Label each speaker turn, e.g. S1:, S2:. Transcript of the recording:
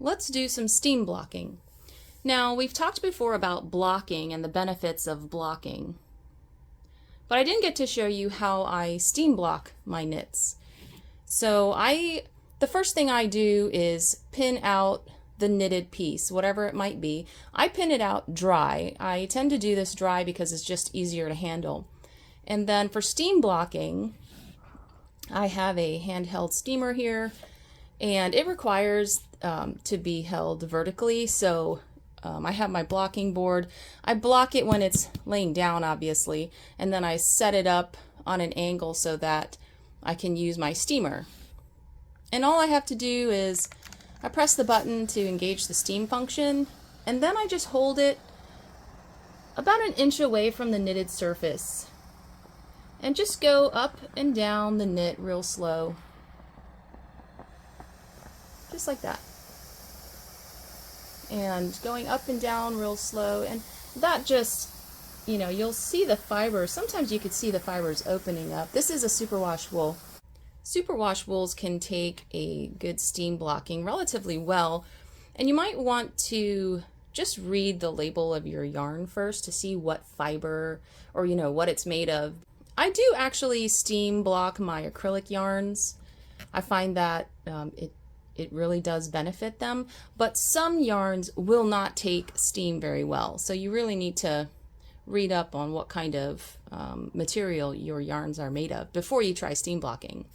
S1: let's do some steam blocking. Now, we've talked before about blocking and the benefits of blocking, but I didn't get to show you how I steam block my knits. So the first thing I do is pin out the knitted piece, whatever it might be. I pin it out dry. I tend to do this dry because it's just easier to handle. And then for steam blocking, I have a handheld steamer here, and it requires to be held vertically. So I have my blocking board. I block it when it's laying down, obviously, and then I set it up on an angle so that I can use my steamer. And all I have to do is I press the button to engage the steam function, and then I just hold it about an inch away from the knitted surface and just go up and down the knit real slow, just like that. And going up and down real slow, and that just, you'll see the fibers. Sometimes you could see the fibers opening up. This is a superwash wool. Superwash wools can take a good steam blocking relatively well, and you might want to just read the label of your yarn first to see what fiber or what it's made of. I do actually steam block my acrylic yarns. I find that it really does benefit them, but some yarns will not take steam very well, so you really need to read up on what kind of material your yarns are made of before you try steam blocking.